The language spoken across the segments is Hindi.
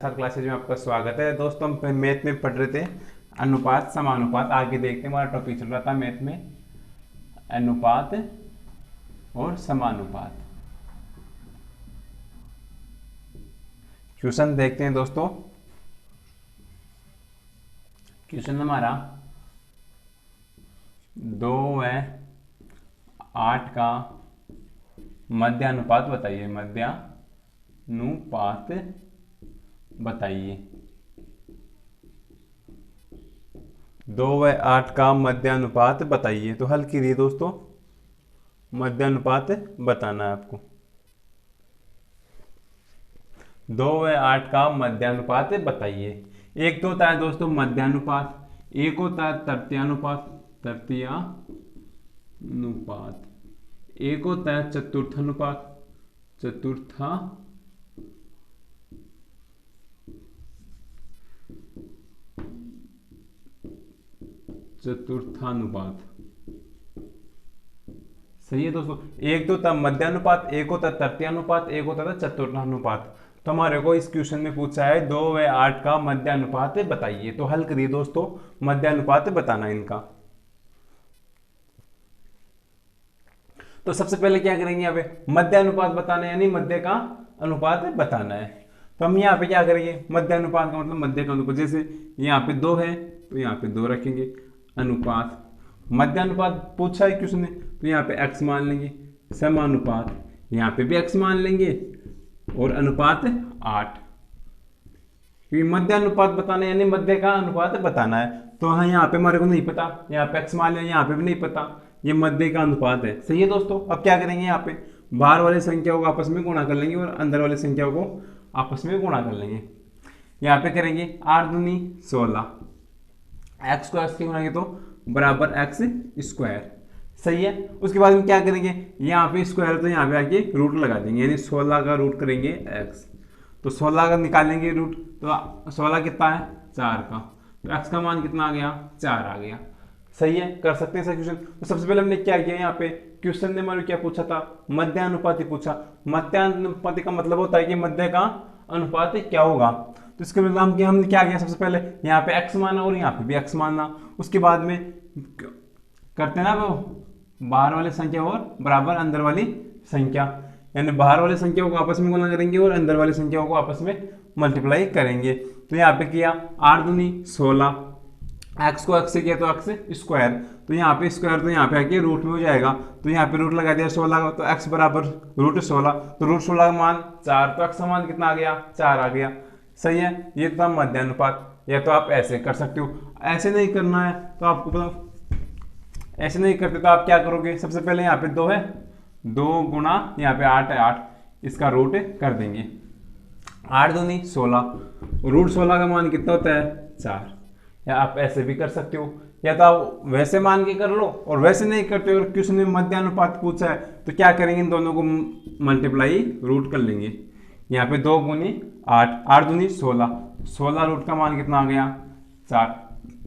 हर क्लासेज में आपका स्वागत है दोस्तों। हम मैथ में पढ़ रहे थे अनुपात समानुपात। आगे देखते हैं, हमारा टॉपिक चल रहा था मैथ में अनुपात और समानुपात। क्वेश्चन देखते हैं दोस्तों। क्वेश्चन हमारा 2 व 8 का मध्यानुपात बताइए। मध्यानुपात बताइए। 2 व 8 का मध्यानुपात बताइए। तो हल कीजिए दोस्तों, मध्यानुपात बताना है आपको। 2 व 8 का मध्यानुपात बताइए। एक तो होता है दोस्तों मध्यानुपात, एक होता है तृतीयानुपात, एक होता है चतुर्थानुपात, चतुर्थानुपात। सही है दोस्तों। एक तो था मध्यानुपात, एक होता तृतीयानुपात, एक होता था चतुर्थानुपात। तो हमारे को इस क्वेश्चन में पूछा है 2 व 8 का मध्यानुपात बताइए। तो हल करिए दोस्तों, मध्यानुपात बताना इनका। तो सबसे पहले क्या करेंगे, यहाँ पे मध्यानुपात बताना है, यानी मध्य का अनुपात बताना है। तो हम यहाँ पे क्या करेंगे, मध्यानुपात का मतलब मध्य का अनुपात। जैसे यहाँ पे 2 है तो यहाँ पे 2 रखेंगे। अनुपात, मध्यानुपात पूछा है क्वेश्चन ने, तो यहाँ पे x मान लेंगे। समानुपात, यहाँ पे भी x मान लेंगे। और अनुपात 8, क्योंकि मध्यानुपात बताना है यानी मध्य का अनुपात बताना है। तो हाँ, यहाँ पे हमारे को नहीं पता, यहाँ पे x मान लिया, यहाँ पे भी नहीं पता, ये मध्य का अनुपात है। सही है दोस्तों। अब क्या करेंगे, यहाँ पे बाहर वाली संख्याओं को आपस में गुणा कर लेंगे और अंदर वाली संख्याओं को आपस में गुणा कर लेंगे। यहाँ पे करेंगे 8 दूनी 16, एक्स को एक्स के गुणाएंगे तो बराबर एक्स स्क्वायर। सही है। उसके बाद हम क्या करेंगे, यहाँ पे स्क्वायर तो यहाँ पे आके रूट लगा देंगे, यानी 16 का रूट करेंगे x। तो 16 का निकालेंगे रूट, तो 16 कितना है 4 का, तो x का मान कितना आ गया 4 आ गया। सही है, कर सकते हैं सर क्वेश्चन। तो सबसे पहले हमने क्या किया, यहाँ पे क्वेश्चन ने हमारे क्या पूछा था, मध्यानुपाती पूछा। मध्यानुपाती का मतलब होता है कि मध्य का अनुपात क्या होगा। तो इसके मतलब हमने क्या किया, सबसे पहले यहाँ पे x माना और यहाँ पे भी x माना। उसके बाद में करते ना वो बाहर वाली संख्या और बराबर अंदर वाली संख्या, यानी बाहर वाली संख्याओं को आपस में गुणा करेंगे और अंदर वाली संख्याओं को आपस में मल्टीप्लाई करेंगे। तो यहाँ पे किया 8 दूनी 16, एक्स को एक्स से किया तो एक्स स्क्वायर, तो यहाँ पे स्क्वायर तो यहाँ पे आके रूट में हो जाएगा। तो यहाँ पे रूट लगा दिया 16 का, तो एक्स बराबर रूट 16, तो रूट 16 का मान 4, तो एक्स का मान कितना आ गया 4 आ गया। सही है, ये तो मध्यानुपात। या तो आप ऐसे कर सकते हो, ऐसे नहीं करना है तो आपको पता, ऐसे नहीं करते तो आप क्या करोगे, सबसे पहले यहाँ पे 2 है, 2 गुणा यहाँ पे 8 है, 8 इसका रूट कर देंगे। 8 दूनी 16, रूट 16 का मान कितना होता है 4। या आप ऐसे भी कर सकते हो, या तो आप वैसे मान के कर लो, और वैसे नहीं करते और क्वेश्चन में मध्यानुपात पूछा है तो क्या करेंगे, इन दोनों को मल्टीप्लाई रूट कर लेंगे। यहाँ पे 2 गुनी 8, 8 दूनी 16, 16 रूट का मान कितना आ गया 4।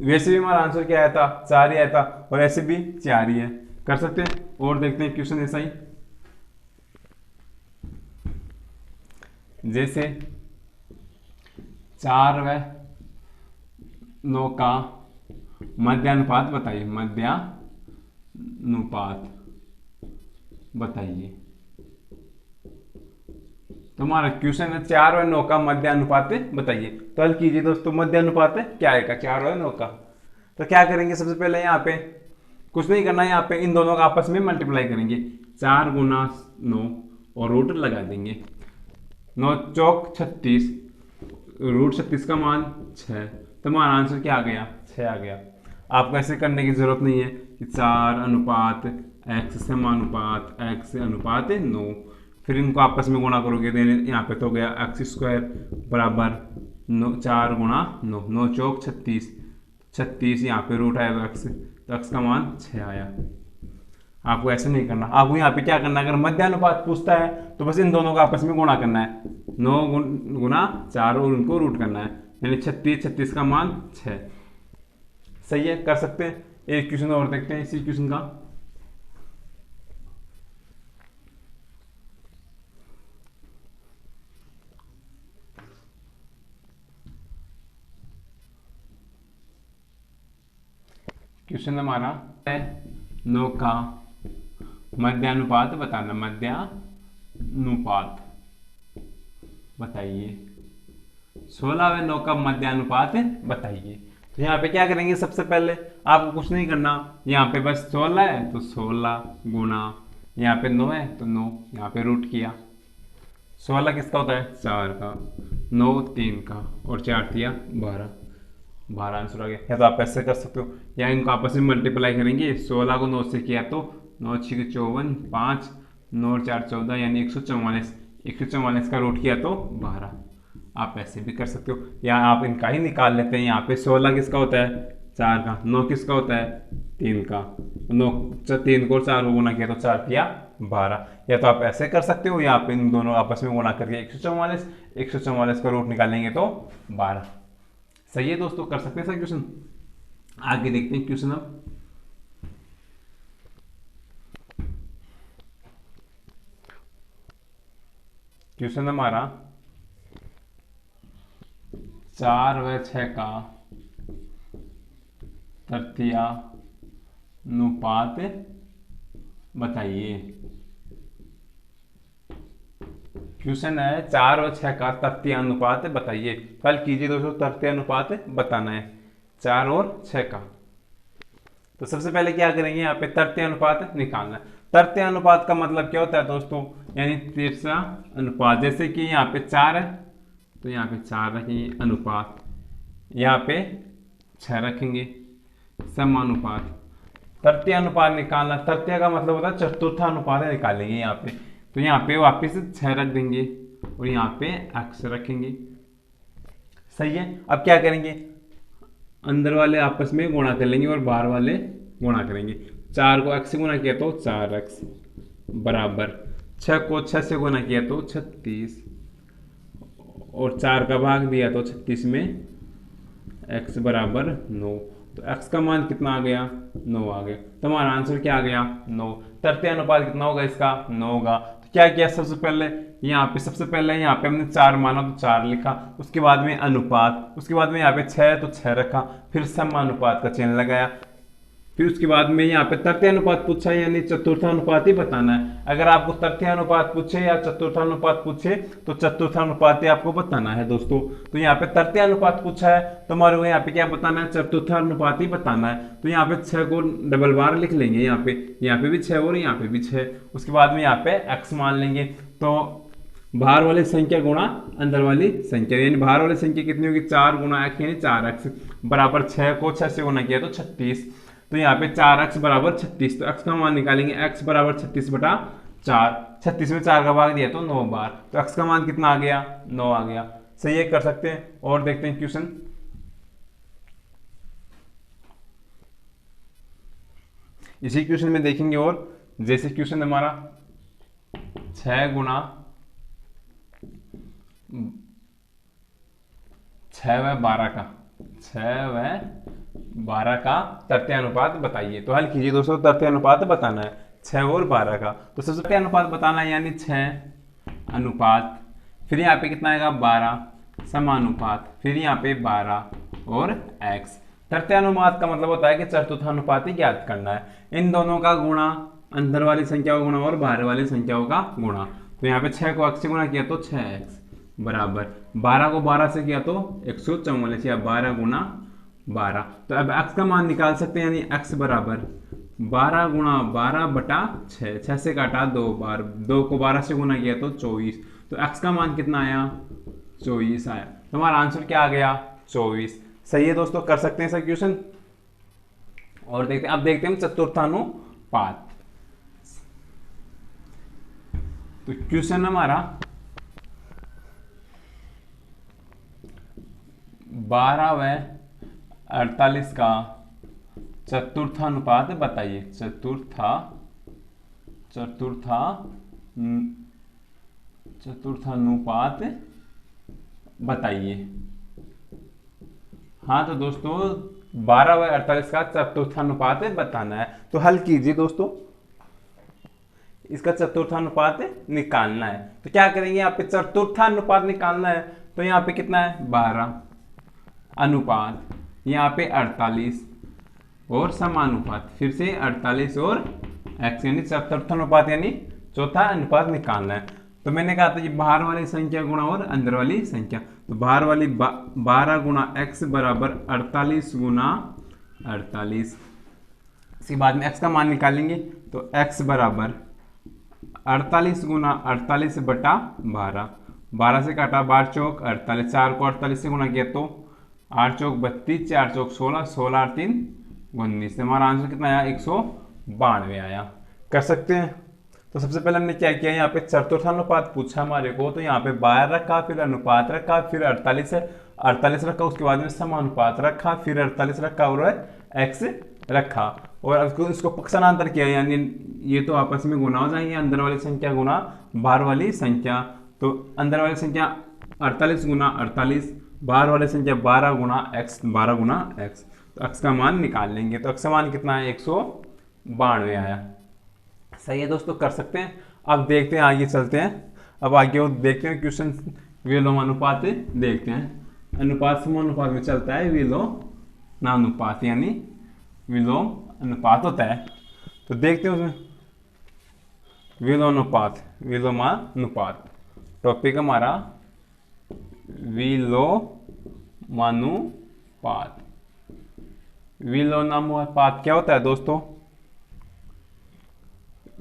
वैसे भी हमारा आंसर क्या आया था 4 ही आया था, और ऐसे भी 4 ही है। कर सकते हैं। और देखते हैं क्वेश्चन ऐसा ही, जैसे 4 व 9 का मध्यानुपात बताइए। मध्यानुपात बताइए। तो हमारा क्वेश्चन है 4 और 9 का मध्यानुपात बताइए। तो हल कीजिए दोस्तों, मध्यानुपात क्या आएगा 4 और 9 का। तो क्या करेंगे, सबसे पहले यहाँ पे कुछ नहीं करना है, यहाँ पे इन दोनों का आपस में मल्टीप्लाई करेंगे। 4 गुना 9 और रूट लगा देंगे। 9 चौक 36, रूट 36 का मान 6, तो हमारा आंसर क्या आ गया 6 आ गया। आपको ऐसे करने की जरूरत नहीं है कि 4 अनुपात x समानुपात x अनुपात 9, फिर इनको आपस में गुणा करोगे तो यहाँ पे तो गया एक्स स्क्वायर बराबर 4 गुणा 9, 9 चौक 36, 36 यहाँ पे रूट आया तो एक्स का मान 6 आया। आपको ऐसे नहीं करना, आपको यहाँ पे क्या करना है, अगर मध्यानुपात पूछता है तो बस इन दोनों का आपस में गुणा करना है। 9 गुना 4 और उनको रूट करना है, यानी 36, 36 का मान 6। सही है, कर सकते हैं। एक क्वेश्चन और देखते हैं इसी क्वेश्चन का। क्वेश्चन हमारा है 9 का मध्यानुपात बताना, मध्यानुपात बताइए। 16 व 9 का मध्यानुपात बताइए। तो यहाँ पे क्या करेंगे, सबसे पहले आपको कुछ नहीं करना, यहाँ पे बस 16 है तो 16 गुना, यहाँ पे 9 है तो 9, यहाँ पे रूट किया। 16 किसका होता है, 4 का, 9 3 का, और 4 दिया 12, 12 आंसर आ गया। या तो आप ऐसे कर सकते हो, या इनको आपस में मल्टीप्लाई करेंगे। 16 को 9 से किया तो 9 6 54, 5 9 4 14, यानी 144, 144 का रूट किया तो 12। आप ऐसे भी कर सकते हो, या आप इनका ही निकाल लेते हैं। यहाँ पे 16 किसका होता है, 4 का, 9 किसका होता है, 3 का, 9 3 को 4 को गुना किया तो 4 किया 12। या तो आप ऐसे कर सकते हो, या आप इन दोनों आपस में गुणा करके 144, 144 का रूट निकालेंगे तो 12। सही है दोस्तों, कर सकते हैं सर क्वेश्चन। आगे देखते हैं क्वेश्चन। अब क्वेश्चन हमारा 4 व 6 का तृतीयानुपात बताइए। क्वेश्चन है 4 व 6 का तृतीयानुपात बताइए। कल कीजिए दोस्तों, तृतीयानुपात बताना है 4 और 6 का। तो सबसे पहले क्या करेंगे, यहाँ पे तृतीयानुपात निकालना है। तृतीयानुपात का मतलब क्या होता है दोस्तों, यानी तीसरा अनुपात। जैसे कि यहाँ पे 4 है तो यहाँ पे 4 रखेंगे अनुपात, यहाँ पे 6 रखेंगे समानुपात। तृतीय अनुपात निकालना, तृतीय का मतलब होता है चतुर्थानुपात निकालेंगे यहाँ पे। तो यहाँ पे वापिस 6 रख देंगे और यहाँ पे x रखेंगे। सही है। अब क्या करेंगे, अंदर वाले आपस में गुणा कर लेंगे और बाहर वाले गुणा करेंगे। 4 को x से गुणा किया तो 4x बराबर, 6 को 6 से गुणा किया तो 36, और 4 का भाग दिया तो 36 में x बराबर 9। तो x का मान कितना आ गया, 9 आ गया। तो हमारा आंसर क्या आ गया, 9। तृतीय अनुपात कितना होगा इसका, 9 होगा। तो क्या किया, सबसे पहले यहाँ पे हमने 4 माना तो 4 लिखा, उसके बाद में अनुपात, उसके बाद में यहाँ पे 6 तो 6 रखा, फिर समानुपात का चिन्ह लगाया, फिर उसके बाद में यहाँ पे तृतीय अनुपात पूछा है, यानी चतुर्थानुपात ही बताना है। अगर आपको तृतीय अनुपात पूछे या चतुर्थानुपात पूछे तो चतुर्थानुपात ही आपको बताना है दोस्तों। तो यहाँ पे तृतीय अनुपात पूछा है तो हमारे को यहाँ पे क्या बताना है, चतुर्थानुपात ही बताना है। तो यहाँ पे 6 को डबल बार लिख लेंगे, यहाँ पे भी 6 और यहाँ पे भी 6। उसके बाद में यहाँ पे x मान लेंगे, तो बाहर वाली संख्या गुणा अंदर वाली संख्या, यानी बाहर वाली संख्या कितनी होगी, 4 गुणा x यानी 4x बराबर 6 को 6 से गुणा किया तो 36। तो यहाँ पे 4x बराबर 36, तो x का मान निकालेंगे, x बराबर 36 बटा 4, 36 में 4 का भाग दिया तो 9 बार, तो x का मान कितना आ गया, 9 आ गया। सही है, कर सकते हैं। और देखते हैं क्वेश्चन। इसी क्वेश्चन में देखेंगे, और जैसे क्वेश्चन हमारा 6 गुणा 6 व 12 का, 6 व 12 का तृतीय अनुपात बताइए। तो हल कीजिए दोस्तों, तृतीय अनुपात बताना है 6 और 12 का। तो सबसे तृतीय अनुपात बताना है, यानी 6 अनुपात, फिर यहाँ पे कितना आएगा 12 समानुपात, फिर यहाँ पे 12 और x। तृतीय अनुपात का मतलब होता है कि चतुर्थानुपात ही ज्ञात करना है। इन दोनों का गुणा, अंदर वाली संख्याओं का गुणा और बाहर वाली संख्याओं का गुणा। तो यहाँ पे 6 को x से गुणा किया तो 6x बराबर, 12 को 12 से किया तो 144, या 12 गुणा 12। तो अब x का मान निकाल सकते हैं, यानी x बराबर 12 गुणा 12 बटा 6, 6 से काटा 2 बार, 2 को 12 से गुणा किया तो 24। तो x का मान कितना आया, 24 आया। तो हमारा आंसर क्या आ गया, 24। सही है दोस्तों, कर सकते हैं सर क्वेश्चन। और देखते हैं, अब देखते हैं चतुर्थानुपात। तो क्वेश्चन हमारा 12 व 48 का चतुर्थानुपात बताइए। चतुर्थानुपात बताइए। हाँ तो दोस्तों 12 व 48 का चतुर्थानुपात बताना है। तो हल कीजिए दोस्तों, इसका चतुर्थानुपात निकालना है। तो क्या करेंगे, यहाँ पे चतुर्थानुपात निकालना है, तो यहाँ पे कितना है 12 अनुपात, यहाँ पे 48, और समानुपात, फिर से 48 और x, यानी चतुर्थ अनुपात यानी चौथा अनुपात निकालना है। तो मैंने कहा था कि बाहर वाली संख्या गुणा और अंदर वाली संख्या, तो बाहर वाली 12 गुणा x बराबर 48 गुणा 48। इसके बाद में x का मान निकालेंगे, तो x बराबर 48 गुणा 48 बटा 12, 12 से काटा 12 चौक 48, 4 को 48 से गुणा किया तो 8 चौक 32, 4 चौक 16, 16 और 3 19, हमारा आंसर कितना आया 192 आया। कर सकते हैं। तो सबसे पहले हमने क्या किया, यहाँ पे चतुर्थानुपात पूछा हमारे को, तो यहाँ पे 12 रखा, फिर अनुपात रखा, फिर 48 है 48 रखा, उसके बाद में समानुपात रखा, फिर 48 रखा और x रखा, और इसको पक्षांतर किया, यानी ये तो आपस में गुना हो जाएंगे, अंदर वाली संख्या गुना बाहर वाली संख्या। तो अंदर वाली संख्या 48 गुना 48, बाहर वाली संख्या 12 गुना x, 12 गुना x। तो x का मान निकाल लेंगे, तो x का मान कितना है 192 आया। सही है दोस्तों, कर सकते हैं। अब देखते हैं, आगे चलते हैं। अब आगे देखते हैं क्वेश्चन विलोमानुपात देखते हैं। अनुपात समानुपात में चलता है विलोमानुपात, यानी विलोम अनुपात होता है। तो देखते हैं उसमें विलोमानुपात टॉपिक हमारा विलोमानुपात। विलोमानुपात क्या होता है दोस्तों?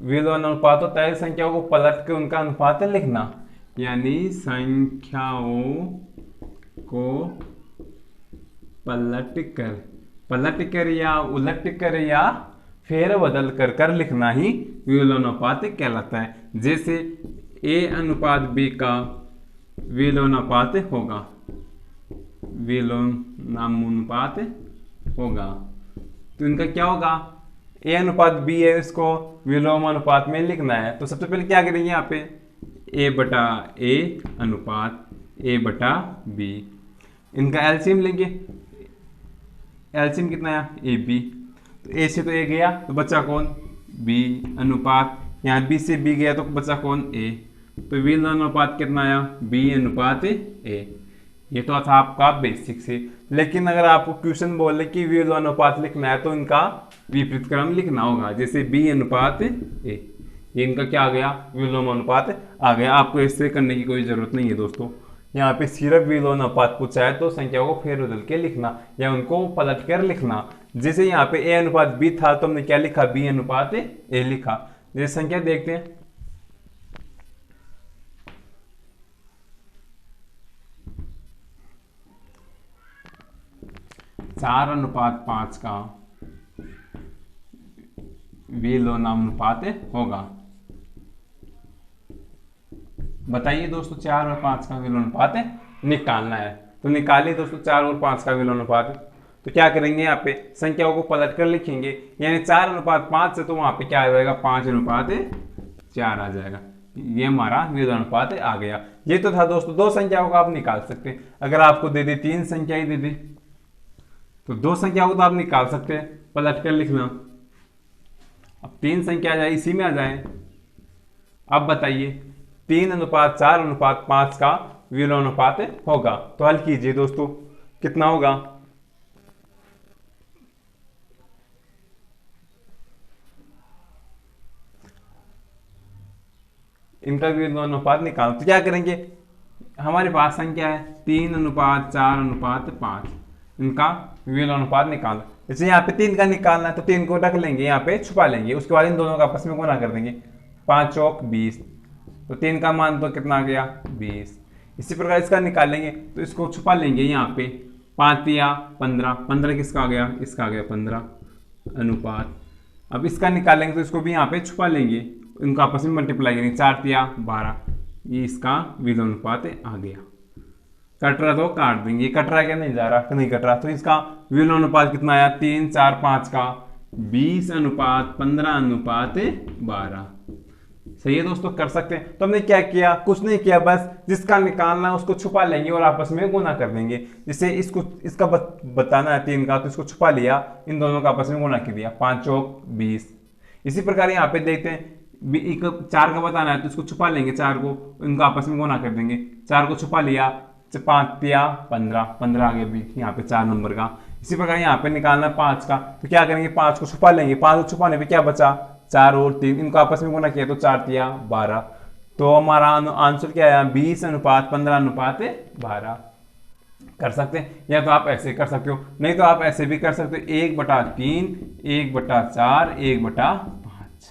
विलोमानुपात होता है संख्याओं को पलट के उनका अनुपात लिखना, यानी संख्याओं को पलट कर या उलट कर या फेर बदल कर लिखना ही विलोमानुपात कहलाता है। जैसे a अनुपात b का विलोमानुपात होगा, तो इनका क्या होगा, a अनुपात b है, इसको विलोमानुपात में लिखना है। तो सबसे पहले क्या करेंगे, यहाँ पे a बटा a अनुपात a बटा b, इनका एलसीएम लेंगे। एलसीएम कितना है ab, तो a से तो a गया तो बचा कौन b अनुपात, यहाँ b से b गया तो बचा कौन a, तो विलोमानुपात कितना आया b अनुपात a। ये तो था आपका बेसिक से। लेकिन अगर आपको क्वेश्चन बोले कि विलोमानुपात लिखना है तो इनका विपरीत क्रम लिखना होगा, जैसे b अनुपात a, ये इनका क्या आ गया विलोमानुपात आ गया। आपको इससे करने की कोई जरूरत नहीं है दोस्तों। यहाँ पे सिर्फ विलोमानुपात पूछा है तो संख्याओं को फेर बदल के लिखना या उनको पलट कर लिखना। जैसे यहाँ पे a अनुपात b था तो हमने क्या लिखा b अनुपात a लिखा। जैसे संख्या देखते हैं, 4 अनुपात 5 का विलोमानुपात होगा। बताइए दोस्तों, 4 और 5 का विलोमानुपात निकालना है। तो निकालिए दोस्तों 4 और 5 का विलोमानुपात। तो क्या करेंगे, यहाँ पे संख्याओं को पलट कर लिखेंगे, यानी 4 अनुपात 5 से तो वहां पे क्या आ जाएगा 5 अनुपात 4 आ जाएगा। ये हमारा विलोमानुपात आ गया। ये तो था दोस्तों, दो संख्याओं का आप निकाल सकते हैं। अगर आपको दे दे 3 संख्याएं दे दे तो 2 संख्याओं को तो आप निकाल सकते हैं, पलट कर लिखना। अब 3 संख्या आ जाए, इसी में आ जाए। अब बताइए 3 अनुपात 4 अनुपात 5 का विलोमानुपात होगा, तो हल कीजिए दोस्तों, कितना होगा। इनका विलोमानुपात निकालो। तो क्या करेंगे, हमारे पास संख्या है 3 अनुपात 4 अनुपात 5, इनका विलोमानुपात निकालो। जैसे यहाँ पे 3 का निकालना है तो 3 को रख लेंगे, यहाँ पे छुपा लेंगे, उसके बाद इन दोनों का आपस में गुणा कर देंगे, 5 चौक 20, तो 3 का मान तो कितना आ गया 20। इसी प्रकार इसका निकालेंगे तो इसको छुपा लेंगे, यहाँ पे 5 या 15, 15 किसका आ गया, इसका आ गया 15 अनुपात। अब इसका निकालेंगे तो इसको भी यहाँ पे छुपा लेंगे, इनको आपस में मल्टीप्लाई करेंगे, 4 या 12, ये इसका विलोमानुपात आ गया। कट रहा तो काट देंगे, कट रहा क्या, नहीं जा रहा, नहीं कट रहा, तो इसका विलोमानुपात कितना आया 3 4 5 का 20 अनुपात 15 अनुपात 12। सही है दोस्तों, कर सकते हैं। तो हमने क्या किया, कुछ नहीं किया, बस जिसका निकालना है उसको छुपा लेंगे और आपस में गुना कर देंगे। जैसे इसको इसका बताना है 3 का, तो इसको छुपा लिया, इन दोनों का आपस में गुना कर दिया, 5 चौक 20। इसी प्रकार यहाँ पे देखते हैं 4 का बताना है तो इसको छुपा लेंगे, 4 को इनका आपस में गुना कर देंगे, 4 को छुपा लिया, 5 या 15, 15 आ गया यहाँ पे 4 नंबर का। इसी प्रकार यहाँ पे निकालना 5 का, तो क्या करेंगे 5 को छुपा लेंगे, 5 को छुपाने पे क्या बचा 4 और 3, इनको आपस में गुना किया तो 4 तिया 12। तो हमारा आंसर क्या आया 20:15:12 कर सकते हैं। या तो आप ऐसे कर सकते हो, नहीं तो आप ऐसे भी कर सकते हो 1/3 1/4 1/5।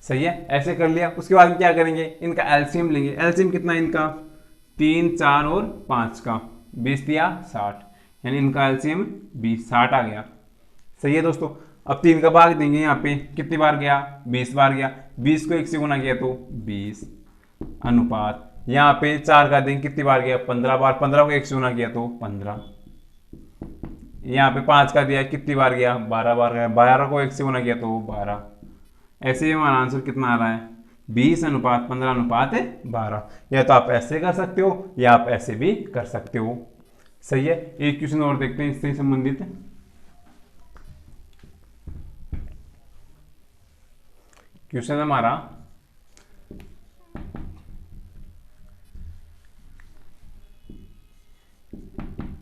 सही है, ऐसे कर लिया। उसके बाद में क्या करेंगे इनका एलसीएम लेंगे। एलसीएम कितना है इनका 3 4 और 5 का 20 तिया 60, यानी इनका एलसीएम 60 आ गया। सही है दोस्तों। अब 3 का भाग देंगे, यहाँ पे कितनी बार गया 20 बार गया, 20 को 1 से गुना किया तो 20 अनुपात, यहाँ पे 4 का देंगे कितनी बार गया 15 बार, 15 को 1 से गुना किया तो 15। यहाँ पे 5 का दिया कितनी बार गया 12 बार गया, 12 को 1 से गुना किया तो 12। ऐसे ही हमारा आंसर कितना आ रहा है 20:15:12। या तो आप ऐसे कर सकते हो या आप ऐसे भी कर सकते हो। सही है। एक क्वेश्चन और देखते हैं इससे संबंधित। क्वेश्चन हमारा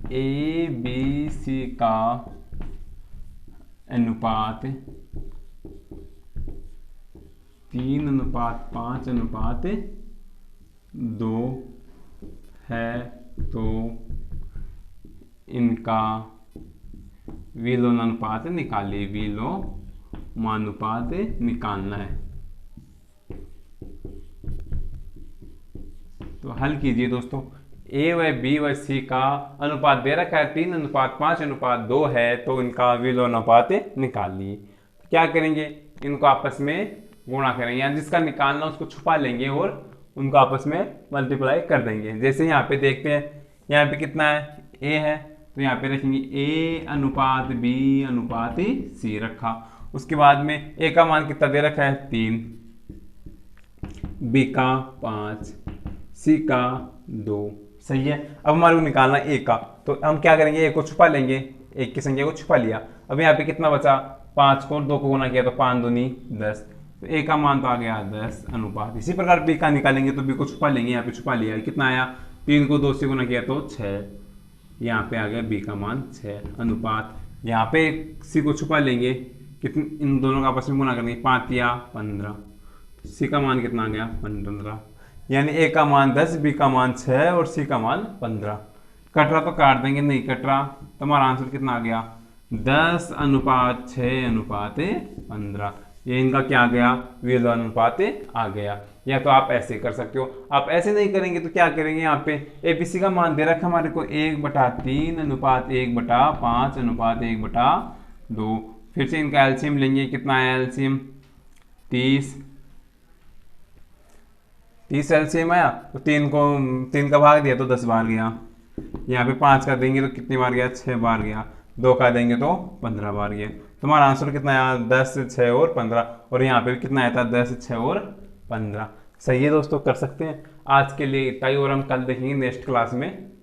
ABC का अनुपात 3:5:2 है, तो इनका विलोमानुपात निकालिए, विलोमानुपात निकालना है। तो हल कीजिए दोस्तों। ए व बी व सी का अनुपात दे रखा है 3:5:2 है, तो इनका विलोमानुपात निकालिए। क्या करेंगे इनको आपस में गुणा करेंगे, यानी जिसका निकालना उसको छुपा लेंगे और उनको आपस में मल्टीप्लाई कर देंगे। जैसे यहाँ पे देखते हैं, यहाँ पे कितना है ए है, तो यहाँ पे रखेंगे A/B/C रखा। उसके बाद में ए का मान कितना दे रखा है 3, बी का 5, सी का 2। सही है। अब हमारे को निकालना ए का, तो हम क्या करेंगे ए को छुपा लेंगे, एक की संख्या को छुपा लिया। अब यहाँ पे कितना बचा 5 को 2 को गुना किया तो 5 दूनी 10, तो ए का मान तो आ गया 10 अनुपात। इसी प्रकार बी का निकालेंगे तो बी को छुपा लेंगे, यहाँ पे छुपा लिया, कितना आया 3 को 2 से गुना किया तो 6, यहाँ पे आ गया बी का मान 6 अनुपात। यहाँ पे सी को छुपा लेंगे, कितने इन दोनों का आपस में गुना करेंगे 5 या 15, सी का मान कितना आ गया 15, यानी ए का मान 10 बी का मान 6 और सी का मान 15। कट रहा तो काट देंगे, नहीं कट रहा तो हमारा आंसर कितना आ गया 10:6:15। ये इनका क्या आ गया विलोमानुपात आ गया। या तो आप ऐसे कर सकते हो, आप ऐसे नहीं करेंगे तो क्या करेंगे, यहाँ पे एबीसी का मान दे रखा हमारे को 1/3:1/5:1/2। फिर से इनका एलसीएम लेंगे, कितना है एलसीएम 30 एलसीएम आया, तो 3 का भाग दिया तो 10 बार गया। यहाँ पे 5 का देंगे तो कितनी बार गया 6 बार गया, 2 का देंगे तो 15 बार गया। तुम्हारा आंसर कितना आया 10 6 और 15, और यहाँ पे कितना आया था 10 6 और 15। सही है दोस्तों, कर सकते हैं। आज के लिए इतना ही और हम कल देखेंगे नेक्स्ट क्लास में।